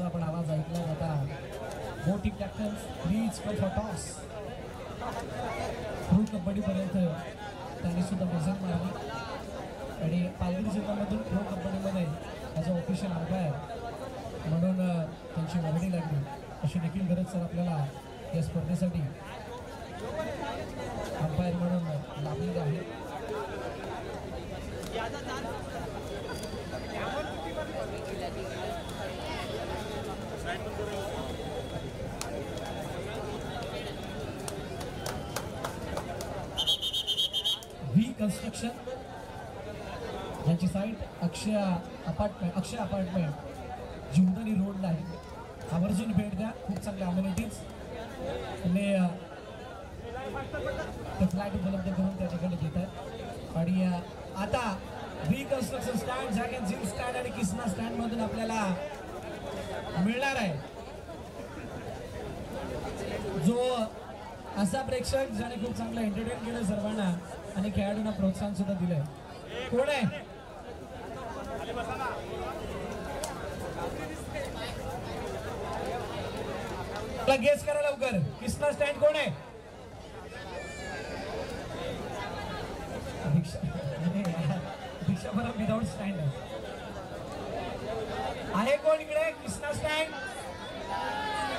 आपण आवाज ऐकला जाता. मोठी captains reach for toss pro कबड्डीपर्यंत त्यांनी सुद्धा प्रेझेंट मारली आणि पालघर जिल्ह्यामधून प्रो कबड्डीमध्ये ॲज अ ऑफिशियल अंपायर म्हणून त्यांची वर्णी लागली अशी देखील गरज सर आपल्याला या स्पर्धेसाठी अंपायर म्हणून लाभलेली आहे. व्ही कन्स्ट्रक्शन यांची साईट अक्षय अपार्टमेंट जीवदानी रोडला आहे. आवर्जून भेट द्या. खूप चांगल्या अम्युनिटीज आणि ते फ्लॅट उपलब्ध करून त्या ठिकाणी घेतात. आणि आता V construction stand, zag and झिल स्टँड आणि किसना स्टँड मधून आपल्याला मिळणार आहे जो असा प्रेक्षक ज्याने खूप चांगलं एंटरटेन केलं सर्वांना आणि खेळाडूंना प्रोत्साहन सुद्धा दिलंय. कोण आहे? गेस करा लवकर. किसना स्टँड कोण आहे? दीक्षा बरं विदाउट स्टँड आहे कोण इकडे? किसना स्टँड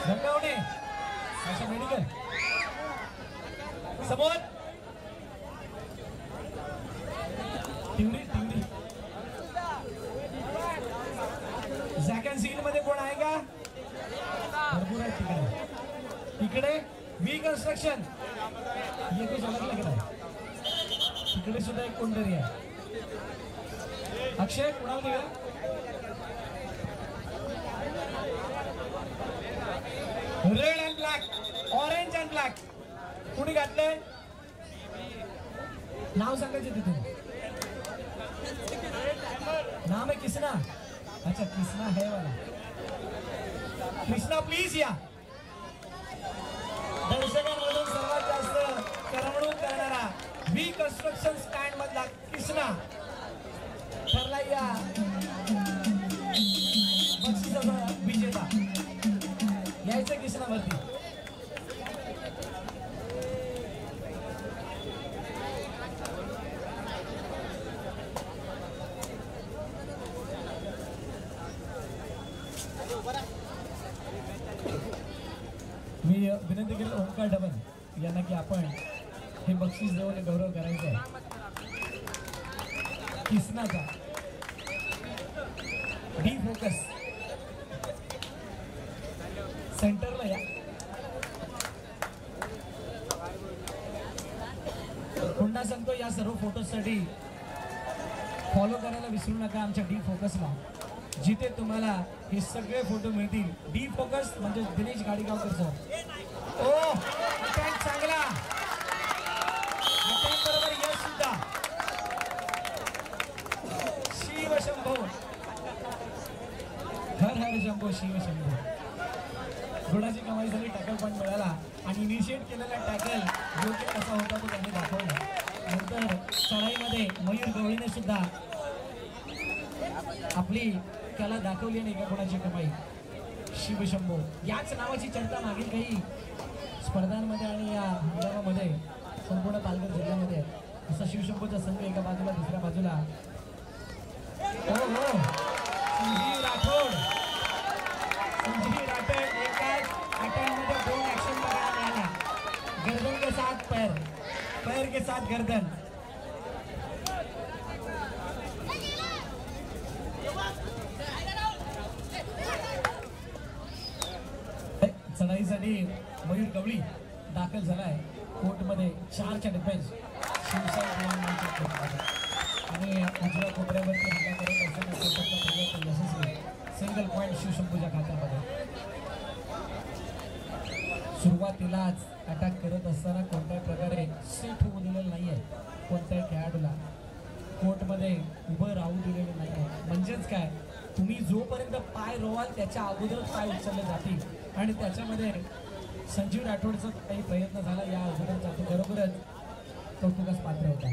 गंगावणे अच्छा मेडिकल समोर टिवरी झॅक अँड झील मध्ये कोण आहे का? भरपूर आहे तिकडे. इकडे व्ही कन्स्ट्रक्शन तिकडे सुद्धा एक कोणतरी आहे. अक्षय कुणाला निघा red and black, orange and black कुणी घातलंय? नाव सांगायचे तिथून. नाम आहे किसना. अच्छा किसना है वाला. कृष्णा प्लीज या. दर्शकांमधून सर्वात जास्त करमणूक करणारा व्ही कन्स्ट्रक्शन स्टँड मधला कृष्णा ठरला या बक्षिसाचा विजेता. यायचं कृष्णावरती. मी विनंती केली ओंकार डबन यांना की आपण हे बक्षीस देऊन गौरव करायचा आहे किसनाचा. डी फोकस सेंटरला या. पुन्हा सांगतो या सर्व फोटोसाठी फॉलो करायला विसरू नका आमच्या डी फोकसला, जिथे तुम्हाला हे सगळे फोटो मिळतील. डी फोकस म्हणजे दिनेश गाडीगावकर सर. ओ अटेंड चांगला. अटेंड बरोबर यश सुद्धा. शिव शंभो हर हर शंभो शिव शंभो. गुणाची कमाई झाली. टॅकल पण मिळाला आणि इनिशिएट केलेला टॅकल योग्य कसा होता तो त्यांनी दाखवला. नंतर चढाईमध्ये मयूर गवळीने सुद्धा आपली त्याला दाखवली नाही का कोणाची कमाई. शिवशंभो याच नावाची चर्चा मागील काही स्पर्धांमध्ये आणि या हंगामामध्ये संपूर्ण पालघर जिल्ह्यामध्ये. असा शिवशंभोचा संघ एका बाजूला दुसऱ्या बाजूला. हो हो संजीव राठोड. संजीव राठोड एकाच अटॅकमध्ये 2 ऍक्शन बघायला मिळाला. गर्दन के साथ पैर, पैर के साथ गर्दन. चढाईसाठी मयूर गवळी दाखल झालाय कोर्टमध्ये. 4च्या डिफेन्स आणि उजव्या कोपऱ्यावरती हल्ला करत असताना यशस्वी. सिंगल पॉईंट शिवशंभूच्या खात्यामध्ये. सुरुवातीलाच अटॅक करत असताना कोणत्याही प्रकारे सेट होऊ दिलेलं नाहीये कोणत्याही खेळाडूला. कोर्टमध्ये उभं राहू दिलेलं नाहीये. म्हणजेच काय, तुम्ही जोपर्यंत पाय रोवाल त्याच्या अगोदरच पाय उचलले जातील. आणि त्याच्यामध्ये संजीव राठोडचा काही प्रयत्न झाला या अगोदरचा, तो बरोबरच कौतुकास पात्र होता.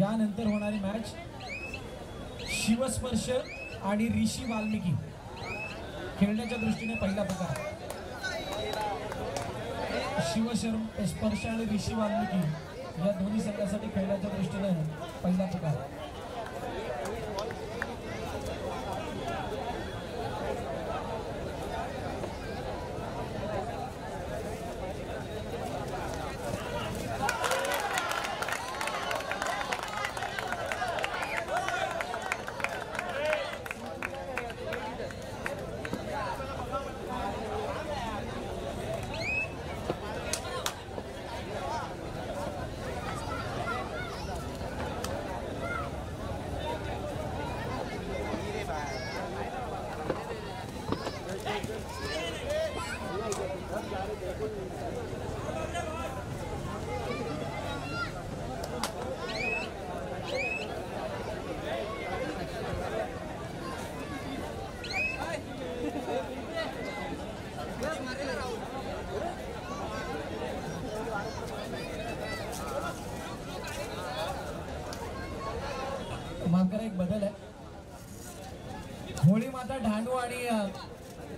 यानंतर होणारी मॅच शिवस्पर्श आणि ऋषी वाल्मिकी खेळण्याच्या दृष्टीने पहिला प्रकार. शिवस्पर्श आणि ऋषी वाल्मिकी या दोन्ही संघासाठी खेळण्याच्या दृष्टीने पहिला प्रकार. मात्र एक बदल आहे. होळी माता ढाणू आणि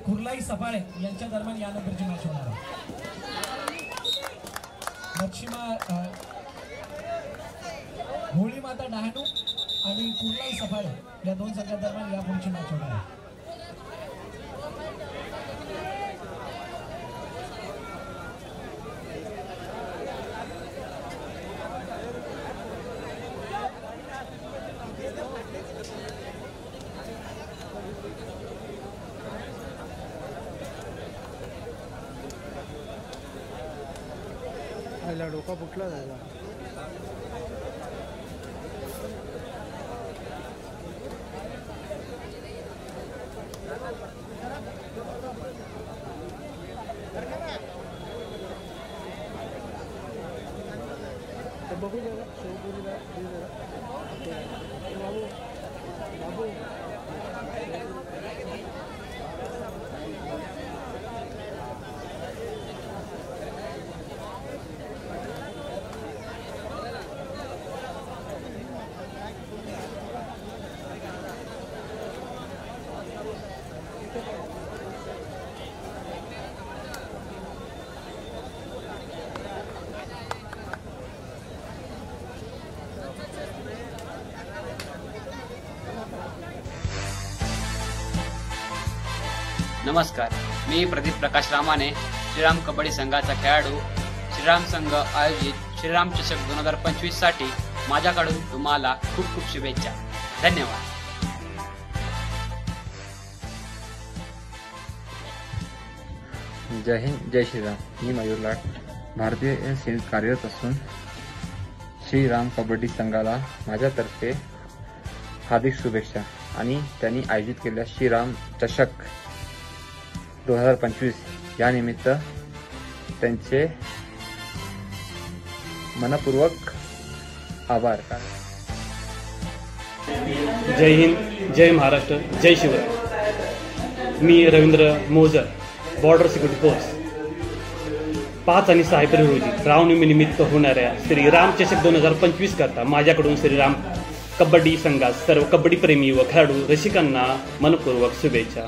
कुर्लाई सफाळे यांच्या दरम्यान यानंतरची मॅच होणार आहे. होळी माता डहाणू आणि कुर्लाई सफाळे या दोन संघांदरम्यान यापुढची मॅच होणार आहे. डोका फुटला जायला. बघू जरा शिवपुरीला बाबू बाबू नमस्कार, मी प्रदीप प्रकाश रामाने, श्रीराम कबड्डी संघाचा खेळाडू. श्रीराम संघ आयोजित श्रीराम चषक 2025 साठी माझ्याकडून तुम्हाला खूप खूप शुभेच्छा. धन्यवाद. जय हिंद, जय श्रीराम. मी मयूर लाड, भारतीय सेनेत कार्यरत असून श्रीराम कबड्डी संघाला माझ्यातर्फे हार्दिक शुभेच्छा आणि त्यांनी आयोजित केलेल्या श्रीराम चषक 2025 या निमित्त त्यांचे मनपूर्वक आभार. जय हिंद, जय महाराष्ट्र, जय शिवराय. मी रवींद्र मोजर, बॉर्डर सिक्युरिटी फोर्स. 5 आणि 6 एप्रिल रोजी रामनवमीनिमित्त होणाऱ्या श्रीराम चषक 2025 करता माझ्याकडून श्रीराम कबड्डी संघात सर्व कबड्डी प्रेमी व खेळाडू रसिकांना मनपूर्वक शुभेच्छा.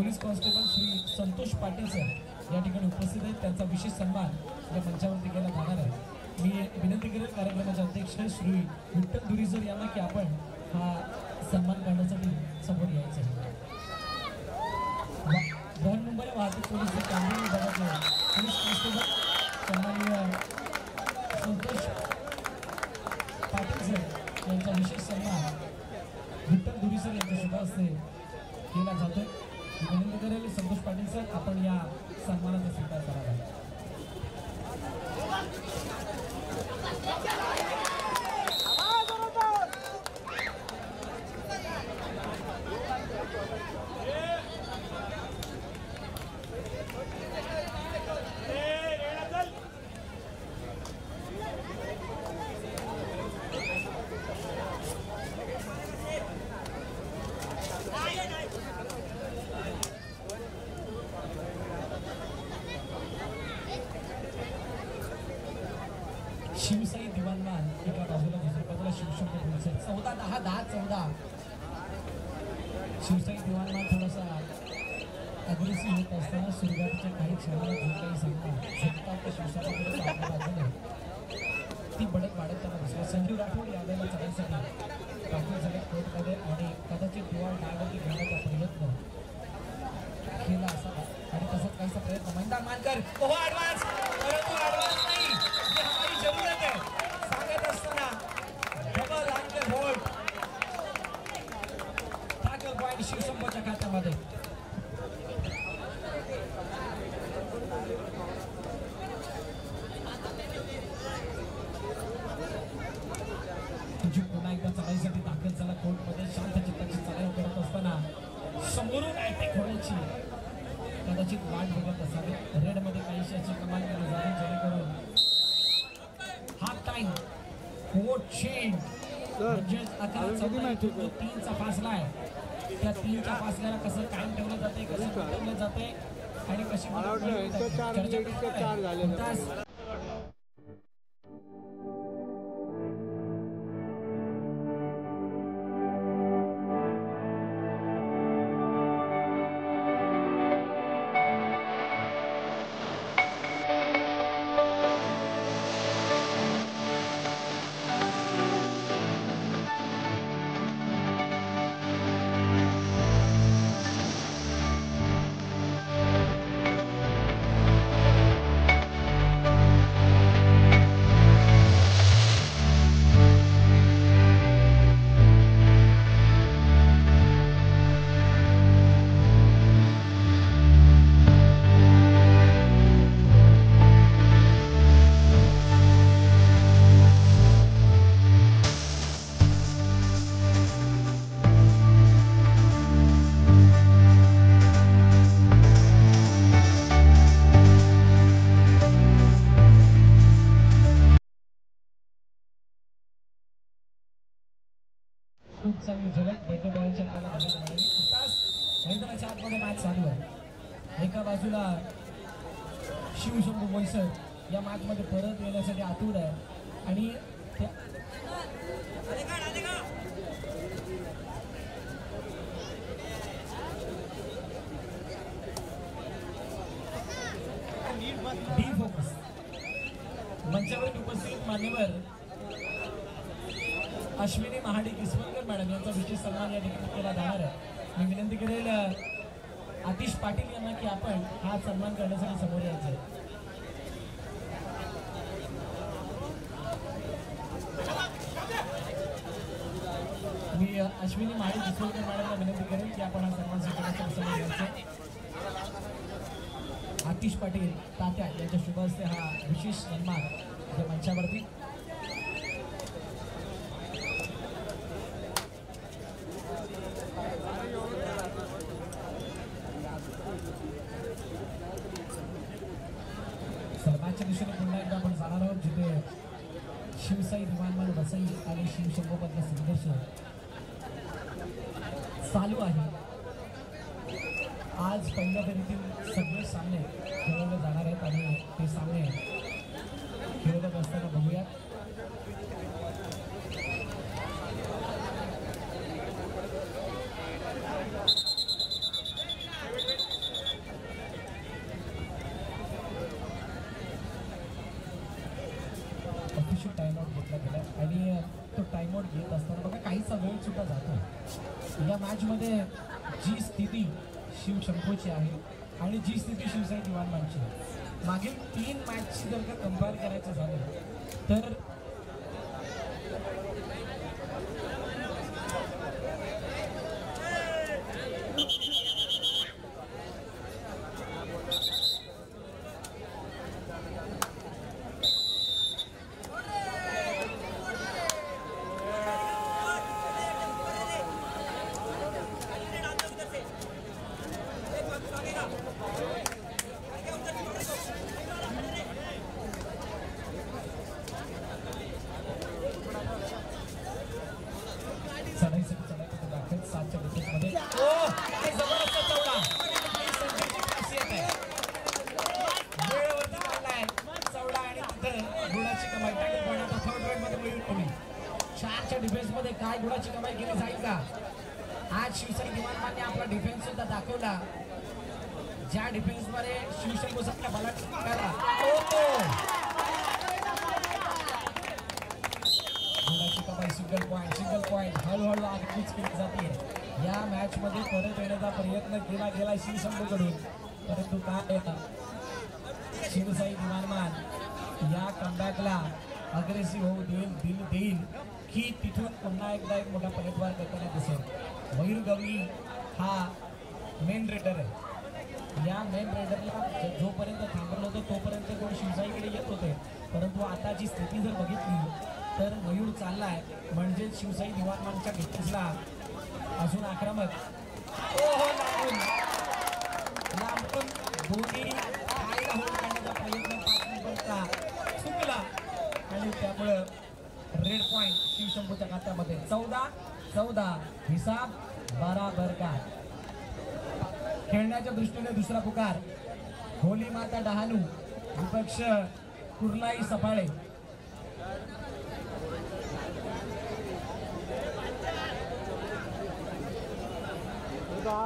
Police constable Shri Santosh Patil sir या ठिकाणी उपस्थित आहेत. त्यांचा विशेष सन्मान या मंचावरती केला जाणार आहे. मी विनंती करेन कार्यक्रमाचे अध्यक्ष श्री विठ्ठल दुरीसर यांना की आपण हा सन्मान करण्यासाठी समोर यायचं आहे. बृहन्मुंबई वाहतूक पोलीस कामगिरी विभागाचे पोलीस कॉन्स्टेबल सन्माननीय संतोष पाटील सर यांचा विशेष सन्मान विठ्ठल दुरीसर यांच्या शुभ हस्ते केला जातोय. विनंती करेल संतोष पाटील सर आपण या सन्मानाचा स्वीकार करावा. शिवसाई दिवाणमान एका बाजूला दुसऱ्या बाजूला शिवशंकर पोलीस 14-10-10-14. शिवसाई दिवाणमान थोडासा अग्रेसिव्ह होत असताना सुरुवातीच्या काही क्षणाला जो काही सामना झुकता त्या शिवसेनेकडे आपल्या बाजूने ती बढत वाढत त्यांना दिसला. संजीव राठोड यादवला चढण्यासाठी पाटील झाले कोर्टमध्ये आणि कदाचित दिवाळ डायवरती घेण्याचा प्रयत्न केला असावा आणि तसाच काहीसा प्रयत्न मैदान मानकर ॲडव्हान्स परंतु ॲडव्हान्स नाही ही हमारी जरूरत है सांगत असताना डबल अंक होल्ड टॅकल पॉईंट शिवशंभूच्या खात्यामध्ये. पुन्हा एकदा चढाईसाठी दाखल झाला कोर्टमध्ये. शांत चित्ताची चढाई करत असताना समोरून अटॅक होण्याची कदाचित वाट बघत असावी. रेडमध्ये काहीशी अशी कमाल केली जावी जेणेकरून हाफ टाइम कोर्ट चेंज म्हणजेच 11-14 फासला आहे. त्या 3च्या फासल्याला कसं कायम ठेवलं जाते, कसं ठेवलं जाते आणि कशी चर्चा. खूप चांगली झलक बैठकच्या मैदानाच्या आतमध्ये मॅच चालू आहे. एका बाजूला शिवशंभू बोईसर या मॅचमध्ये परत येण्यासाठी आतुर आहे आणि डी फोकस मंचावर उपस्थित मान्यवर अश्विनी महाडिक इसवणकर मॅडम यांचा विशेष सन्मान या ठिकाणी केला जाणार आहे. मी विनंती करेल आतिश पाटील यांना की आपण हा सन्मान करण्यासाठी समोर यायचं. मी अश्विनी महाडिक इसवणकर मॅडमला विनंती करेल की आपण हा सन्मान स्वीकारण्यासाठी समोर यायचं. आतिश पाटील तात्या यांच्या शुभ हस्ते हा विशेष सन्मान या मंचावरती. सन्मानच्या दिशेने पुन्हा एकदा आपण जाणार आहोत जिथे शिवसाई दिवाणमान वसई आणि शिवशंभूमधला संघर्ष चालू आहे. आज पहिल्या फेरीतील सगळे सामने खेळवले जाणार आहेत आणि ते सामने खेळवत असताना बघूया. मॅच मध्ये जी स्थिती शिवशंभूची आहे आणि जी स्थिती शिवसाई दिवाणमानची आहे, मागील 3 मॅचची जर का कंपेअर करायचं झालं तर डिफेन्समध्ये काय गुणाची कमाई केली जाईल का? आज शिवसाई दिवाणमानने आपला डिफेन्स सुद्धा दाखवला, ज्या डिफेन्समध्ये शिवशंभू सारख्या बलाढ्य गुणाची कमाई, सिंगल पॉइंट हळूहळू आगीच केली जाते. या मॅच मध्ये परत येण्याचा प्रयत्न केला गेला शिवशंभूकडून, परंतु काय शिवसाई दिवाणमान या कमबॅकला अग्रेसिव्ह होऊ देईल की तिथून पुन्हा एकदा एक मोठा पलटवार करताना दिसेल. मयूर गवळी हा मेन रेडर आहे. या मेन रेडरला जोपर्यंत थांबवलं होतं तोपर्यंत कोण शिवसाईकडे येत होते, परंतु आताची स्थिती जर बघितली तर मयूर चाललाय म्हणजे शिवसाई दिवाणमानच्या डिफेन्सला अजून आक्रमक लांबून दोन्ही खायला होल्ड करण्याचा प्रयत्न 5 नंबरचा चुकला आणि त्यामुळं रेड पॉइंट शिवशंभूच्या खात्यामध्ये. 14-14 हिसाब बराबर का. खेळण्याच्या दृष्टीने दुसरा पुकार होली माता डहाणू विपक्ष कुर्लाई सफाळे.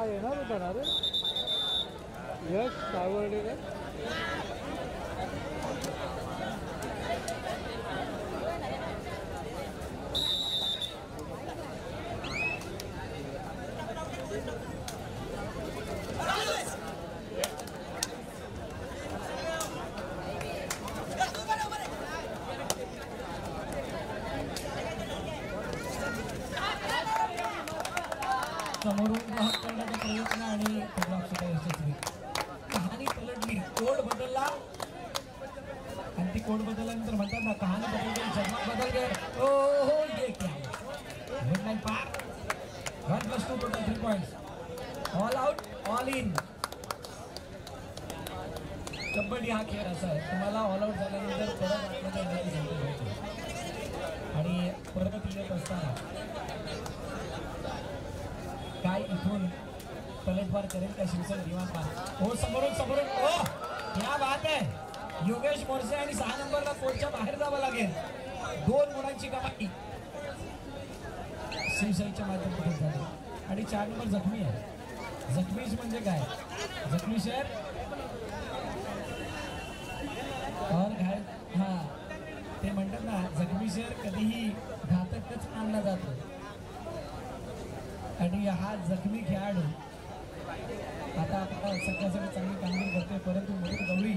येणार होता ना रे यश सावर्डेकर. समोरून वाहक करण्याचा प्रयत्न आणि यशस्वी. कहाणी पलटली, कोड बदलला आणि ती कोड बदलल्यानंतर म्हणतात ना कहाणी बदल जन्म बदल गए. हो ये क्या मिडलाइन पार. 1+2 total 3 points. All out all in. Kabaddi हा खेळ असा आहे, तुम्हाला ऑल आउट झाल्यानंतर परत आतमध्ये येण्याची संधी मिळते आणि परत येत असताना काय इथून पलटवार करेल का शिवसेना दिवाणमान. हो समोरून हो क्या बात आहे. योगेश मोरसे आणि 6 नंबरला कोर्टच्या बाहेर जावं लागेल. 2 गुणांची कमाई शिवसाईच्या माध्यमातून झाली आणि 4 नंबर जखमी आहे. जखमीश म्हणजे काय, जखमी शहर और घायल. हा ते म्हणतात ना जखमी शहर कधीही घातकच आणला जातो आणि हा जखमी खेळाडू आता आपल्याला सगळ्यासाठी चांगली कामगिरी करतोय, परंतु मयूर गवळी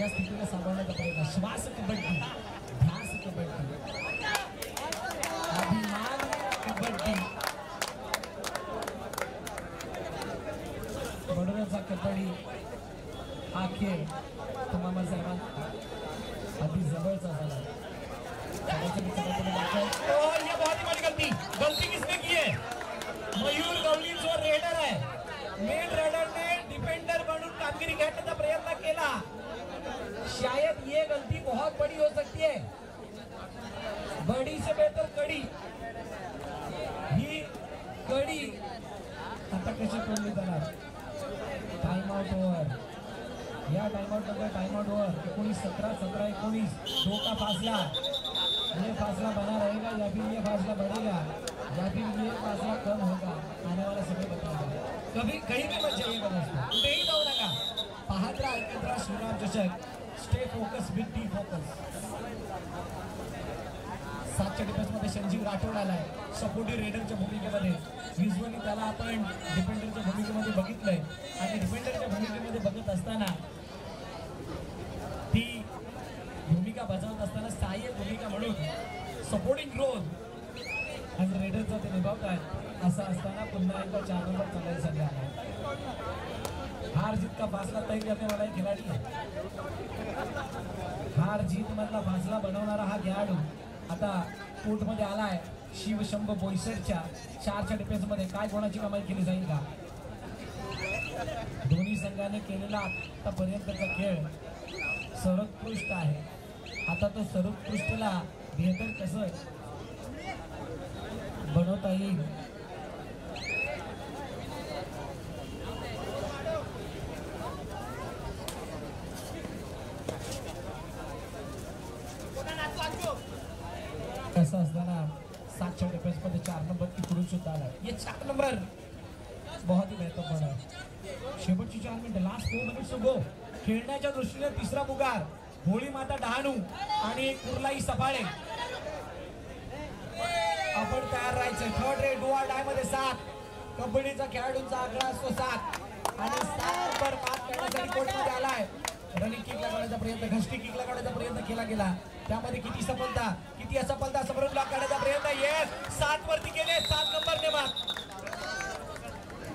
या स्थितीला सांभाळण्याचा प्रयत्न. श्वास कबड्डी, ध्यास कबड्डी, अभिमान कबड्डी, बडोद्याचा कबड्डी हा खेळ तुम्हाला सर्वांना अति जवळचा झाला. ये बहुत ही बड़ी गलती किसने की है? मयूर गवळी जो रेडर है, मेन रेडर ने डिफेंडर बनून कामगिरी करण्याचा प्रयत्न केला. शायद ये गलती बहुत बड़ी हो सकती है. बड़ी से बेहतर कड़ी. ही कड़ी आता कशी तोडली जाणार. Time out over. या टाइम आउट नंतर टाइम आउट ओव्हर 19-17, 17-19 2 का फासला. ये फासला बना रहेगा या फिर ये फासला बढ़ेगा या फिर ये फासला कम होगा, आने वाला समय बताएगा. कभी कहीं भी मत जाइएगा दोस्तों, कुठेही जाऊ नका. पाहत राहा, ऐकत राहा श्रीराम चषक. Stay focus with T focus. 7च्या डिफेन्समध्ये संजीव राठोड आलाय सपोर्टिव्ह रेडरच्या भूमिकेमध्ये. युजली त्याला आपण डिफेंडरच्या भूमिकेमध्ये बघितलंय आणि डिफेंडरच्या भूमिकेमध्ये बघत असताना ती भूमिका बजावत असताना सहाय्यक भूमिका म्हणून सपोर्टिंग रोल आणि रेडरचा ते निभावतात. असं असताना पुन्हा एकदा 4 नंबर चालायसाठी आला. हार जीत का फासला तय करने वाला एक खिलाडी है. हार जीत मधला फासला बनवणारा हा खेळाडू आता कोर्टमध्ये आलाय. शिवशंभ बोईसरच्या 4च्या डिफेन्समध्ये काय कोणाची कमाई केली जाईल का? दोन्ही संघाने केलेला आतापर्यंतचा खेळ सर्वोत्कृष्ट आहे. आता तो सर्वोत्कृष्टला बेहतर कसं बनवता येईल कसं असताना 7च्या डिफेन्समध्ये 4 नंबर इकडून सुद्धा आला. ये 4 नंबर बहुत ही महत्वपूर्ण आहे. शेवटची 4 मिनिटं लास्ट 4 मिनिट्स गो. खेळण्याच्या दृष्टीने तिसरा पुकार होळी माता डहाणू आणि कुर्लाई सफाळे. आपण तयार राहायचं. थर्ड रेड डुआ डाय मध्ये 7 कबड्डीचा खेळाडूंचा आकडा असतो 7 आणि 7 नंबर मात करण्यासाठी कोर्टमध्ये आलाय. रनिंग किक लगावण्याचा प्रयत्न घष्टी किक लगावण्याचा प्रयत्न केला गेला. त्यामध्ये किती सफलता समोरून ब्लॉक करण्याचा प्रयत्न. येस 7 वरती गेले. 7 नंबरने मात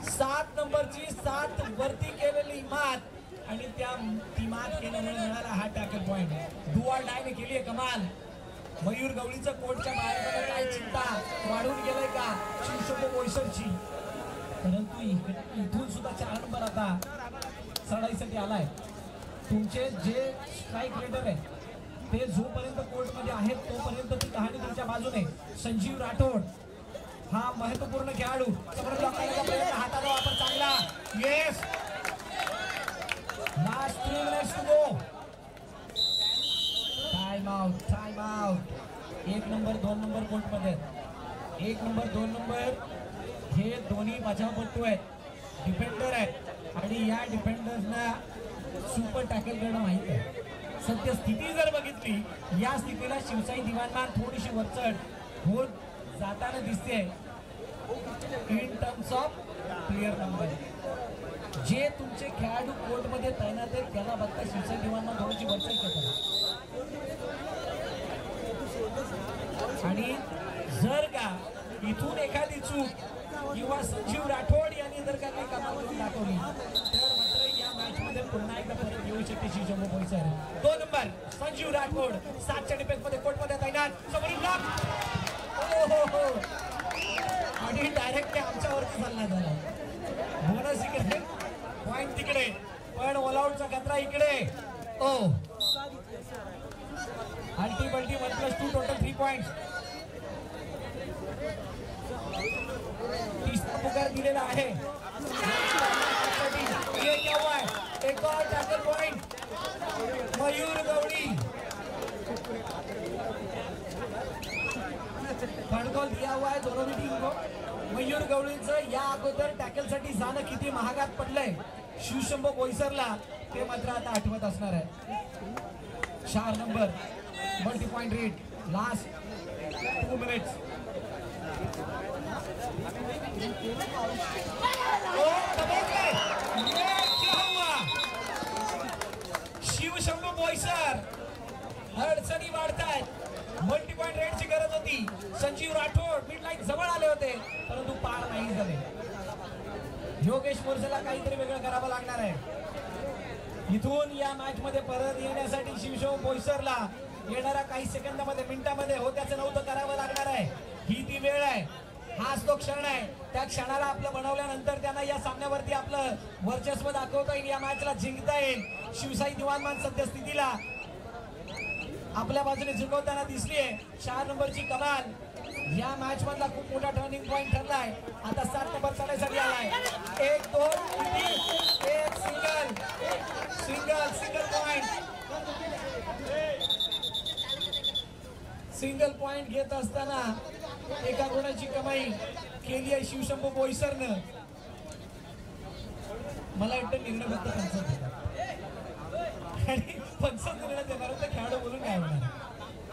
7 नंबरची 7 वरती केलेली मात आणि ती मात केल्यामुळे मिळाला हा टॅकल पॉइंट. डुआ डायने केली आहे कमाल. मयूर गवळीचं कोर्टच्या बाहेर काय चिंता वाढून गेलंय का शिवशंभ बोईसरची. परंतु इथून सुद्धा 4 नंबर आता चढाईसाठी आलाय. तुमचे जे स्ट्राईक रेडर आहे ते जोपर्यंत कोर्टमध्ये आहेत तोपर्यंत ती कहाणी तुमच्या बाजूने. संजीव राठोड हा महत्वपूर्ण खेळाडू. हाताचा वापर चांगला. Yes last 3 minutes to go. Time out. 1 number 2 number कोर्टमध्ये 1 नंबर 2 नंबर हे दोन्ही बचावपटू आहेत. डिफेंडर आहेत आणि या डिफेंडर्सना सुपर टॅकल करणं माहित आहे. सध्या स्थिती जर बघितली या स्थितीला शिवसाई दिवाणमान थोडीशी वरचढ होत जाताना दिसते in terms of player number. जे तुमचे खेळाडू कोर्टमध्ये तैनात आहेत त्याला बघता शिवसाई दिवाणमान थोडीशी वरचढ करतात. आणि जर का इथून एखादी चूक किंवा संजीव राठोड यांनी जर का काही कमाल करून दाखवली तर मात्र या मॅच मध्ये पुन्हा एकदा परत येऊ शकते शिवशंभ बोईसर. 2 नंबर संजीव राठोड 7च्या डिफेन्स मध्ये कोर्टमध्ये तैनात. समोरून ब्लॉक. हो आणि डायरेक्ट आमच्यावरती चालला झाला. बोनस इकडे पॉइंट तिकडे पण ऑल आउटचा खतरा इकडे. ओ अल्टी बल्टी 1+2 टोटल 3 पॉइंट्स. तीसरा पुकार दिलेला आहे. क्या हुआ है? एक और टैकल पॉइंट मयूर गवळी. फंडकॉल दिया हुआ है दोनों टीम को. मयूर गवळीचं या अगोदर टॅकलसाठी जाणं किती महागात पडलंय शिवशंभ बोईसरला ते मात्र आता आठवत असणार आहे. 4 number multi point rate last 2 minutes. Shivshambh Boisar अडचणी वाढतायत. मल्टी पॉइंट रेडची गरज होती. संजीव राठोड मिड लाईन जवळ आले होते परंतु पार नाही झाले. योगेश मोर्सेला काहीतरी वेगळं करावं लागणार आहे. इथून या मॅच मध्ये परत येण्यासाठी शिवशंभ बोईसरला येणाऱ्या काही सेकंदामध्ये मिनिटामध्ये हो त्याचं नव्हतं करावं लागणार आहे. ही ती वेळ आहे. हाच तो क्षण आहे. त्या क्षणाला आपलं बनवल्यानंतर त्यांना या सामन्यावरती आपलं वर्चस्व दाखवता येईल. या मॅचला जिंकता येईल. शिवसाई दिवाणमान सध्या स्थितीला आपल्या बाजूने जिंकवताना दिसली आहे. 4 नंबरची कमाल या मॅच मधला खूप मोठा टर्निंग पॉइंट ठरलाय. आता 7 नंबर चढायसाठी आलाय. 1 2 1 सिंगल पॉइंट घेत असताना एका गुणाची कमाई केली आहे शिवशंभ बोईसरनं. मला वाटतं निर्णय फक्त 55 आणि 55 निर्णय देणार तर खेळाडू बोलून काय होणार.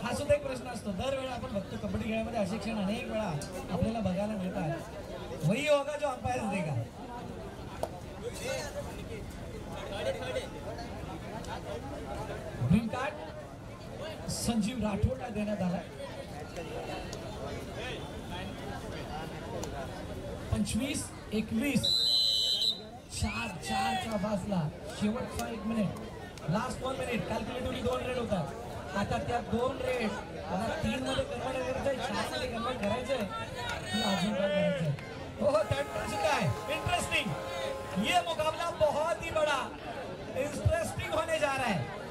हा सुद्धा एक प्रश्न असतो. दरवेळा आपण बघतो कबड्डी खेळामध्ये असे क्षण अनेक वेळा आपल्याला बघायला मिळतात. वही होगा जो अंपायर देगा. ग्रीन कार्ड संजीव राठोडला देण्यात आला. 25-21 4-4चा फासला. शेवटचा 1 मिनिट, लास्ट 1 मिनिट. कॅल्क्युलेटिव्हली 2 रेड होतात. आता त्या 2 रेड आता 3 मध्ये कन्वर्ट करायचंय, 4 मध्ये कन्वर्ट करायचंय की अजून काय करायचंय. हो थर्ड पॉइंट सुद्धा है. इंटरेस्टिंग, ये मुकाबला बहुत ही बड़ा इंटरेस्टिंग होने जा रहा है.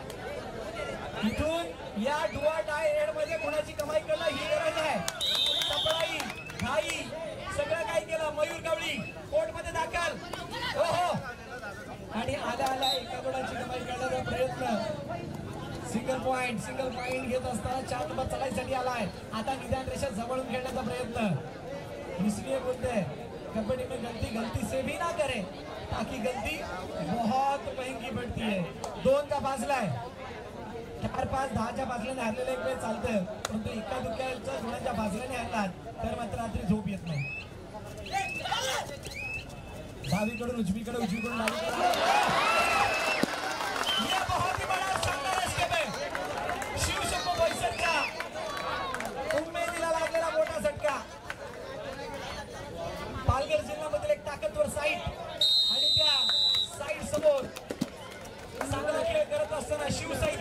इथून या डुआ टाय रेड मध्ये कोणाची कमाई करणं ही गरज आहे. सप्लाई घाई सगळं काही केलं. मयूर गवळी कोर्टमध्ये दाखल. हो हो, आणि आला एका गुणाची कमाई करण्याचा प्रयत्न. सिंगल पॉइंट घेत असताना 4 नंबर चढाईसाठी आलाय. आता निदान रेषा जवळून खेळण्याचा प्रयत्न. इसलिए बोलते हैं कबड्डी में गलती से भी ना करे ताकि गलती बहुत महंगी पड़ती है. 2 का फासला आहे. 4-5-10च्या फासल्याने हरलेलं एक वेळ चालतं, परंतु एका दुसऱ्याच्या गुणाच्या फासल्याने हरलात तर मात्र रात्री झोप येत नाही. डावीकडून उजवीकडे, उजवीकडून डावीकडे. बहुत ही बड़ा शानदार स्टेप है शिवशंभू बोईसरचा. उमेदीला लागलेला मोठा झटका. पालघर जिल्ह्यामधील एक ताकदवर साईड आणि त्या साईड समोर चांगला खेळ करत असताना शिवसाई